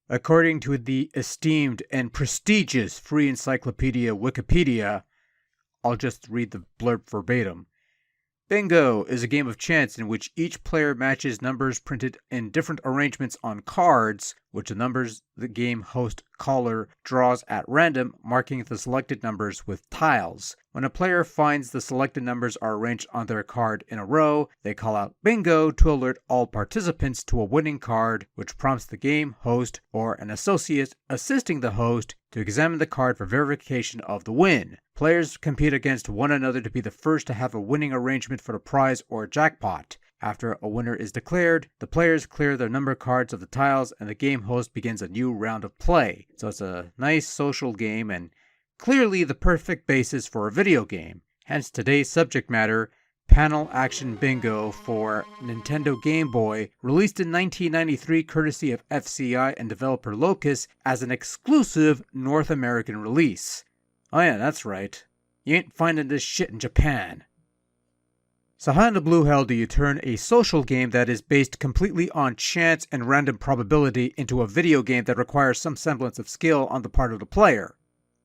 According to the esteemed and prestigious free encyclopedia Wikipedia, I'll just read the blurb verbatim. Bingo is a game of chance in which each player matches numbers printed in different arrangements on cards, which the numbers the game host caller draws at random, marking the selected numbers with tiles. When a player finds the selected numbers are arranged on their card in a row, they call out bingo to alert all participants to a winning card, which prompts the game host or an associate assisting the host to examine the card for verification of the win. Players compete against one another to be the first to have a winning arrangement for the prize or jackpot. After a winner is declared, the players clear their number cards of the tiles and the game host begins a new round of play. So it's a nice social game and clearly the perfect basis for a video game. Hence today's subject matter, Panel Action Bingo for Nintendo Game Boy, released in 1993 courtesy of FCI and developer Locus as an exclusive North American release. Oh yeah, that's right. You ain't finding this shit in Japan. So how in the blue hell do you turn a social game that is based completely on chance and random probability into a video game that requires some semblance of skill on the part of the player?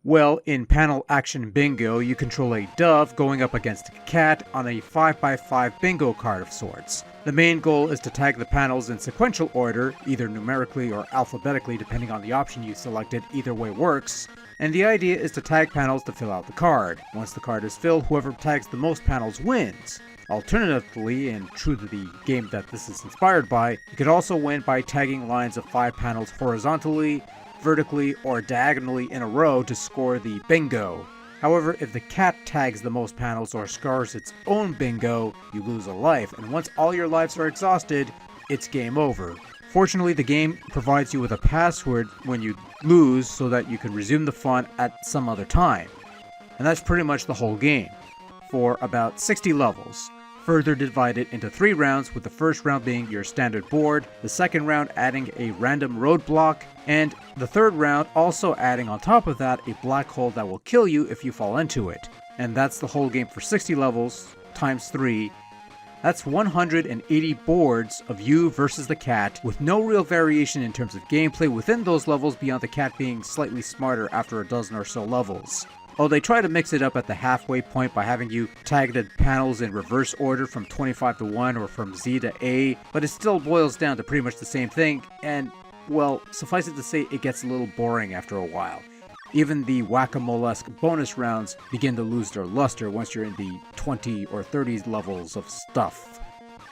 Well, in Panel Action Bingo, you control a dove going up against a cat on a 5x5 bingo card of sorts. The main goal is to tag the panels in sequential order, either numerically or alphabetically depending on the option you selected, either way works. And the idea is to tag panels to fill out the card. Once the card is filled, whoever tags the most panels wins. Alternatively, and true to the game that this is inspired by, you could also win by tagging lines of 5 panels horizontally, vertically, or diagonally in a row to score the bingo. However, if the cat tags the most panels or scores its own bingo, you lose a life, and once all your lives are exhausted, it's game over. Fortunately, the game provides you with a password when you lose so that you can resume the fun at some other time. And that's pretty much the whole game, for about 60 levels. Further divided into 3 rounds, with the first round being your standard board, the second round adding a random roadblock, and the third round also adding on top of that a black hole that will kill you if you fall into it. And that's the whole game for 60 levels, times 3. That's 180 boards of you versus the cat, with no real variation in terms of gameplay within those levels beyond the cat being slightly smarter after a dozen or so levels. Oh, they try to mix it up at the halfway point by having you tag the panels in reverse order from 25 to 1 or from Z to A, but it still boils down to pretty much the same thing, and, well, suffice it to say it gets a little boring after a while. Even the whack-a-mole-esque bonus rounds begin to lose their luster once you're in the 20 or 30 levels of stuff.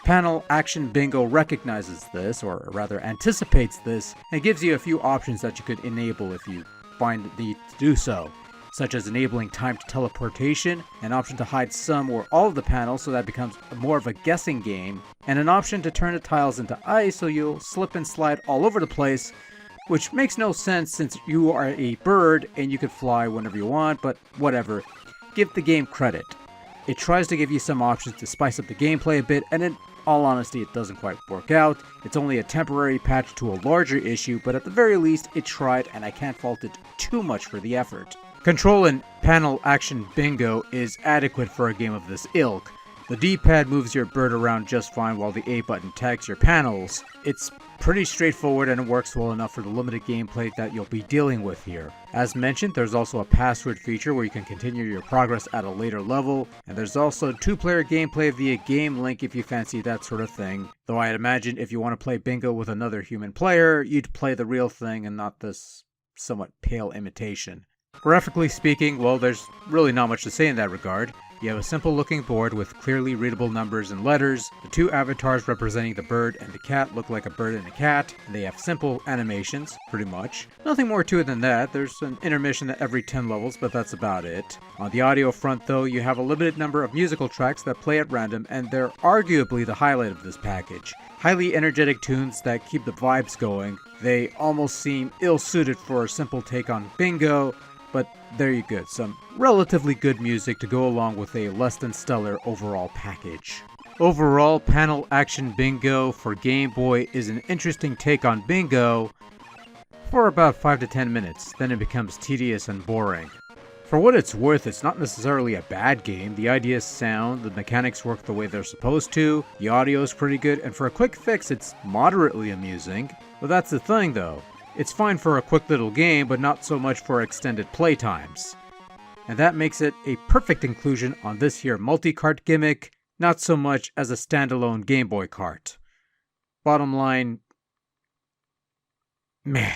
Panel Action Bingo recognizes this, or rather anticipates this, and gives you a few options that you could enable if you find the need to do so, such as enabling timed teleportation, an option to hide some or all of the panels so that becomes more of a guessing game, and an option to turn the tiles into ice so you'll slip and slide all over the place, which makes no sense since you are a bird and you can fly whenever you want, but whatever. Give the game credit. It tries to give you some options to spice up the gameplay a bit, and in all honesty it doesn't quite work out. It's only a temporary patch to a larger issue, but at the very least it tried and I can't fault it too much for the effort. Control in Panel Action Bingo is adequate for a game of this ilk. The D-pad moves your bird around just fine while the A button tags your panels. It's pretty straightforward and it works well enough for the limited gameplay that you'll be dealing with here. As mentioned, there's also a password feature where you can continue your progress at a later level, and there's also 2-player gameplay via Game Link if you fancy that sort of thing. Though I'd imagine if you want to play bingo with another human player, you'd play the real thing and not this somewhat pale imitation. Graphically speaking, well, there's really not much to say in that regard. You have a simple looking board with clearly readable numbers and letters. The 2 avatars representing the bird and the cat look like a bird and a cat, and they have simple animations, pretty much. Nothing more to it than that. There's an intermission at every 10 levels, but that's about it. On the audio front though, you have a limited number of musical tracks that play at random, and they're arguably the highlight of this package. Highly energetic tunes that keep the vibes going. They almost seem ill-suited for a simple take on bingo, but there you go, some relatively good music to go along with a less than stellar overall package. Overall, Panel Action Bingo for Game Boy is an interesting take on bingo for about 5 to 10 minutes, then it becomes tedious and boring. For what it's worth, it's not necessarily a bad game. The idea is sound, the mechanics work the way they're supposed to, the audio is pretty good, and for a quick fix it's moderately amusing. But that's the thing though. It's fine for a quick little game, but not so much for extended playtimes. And that makes it a perfect inclusion on this here multi-cart gimmick, not so much as a standalone Game Boy cart. Bottom line, meh.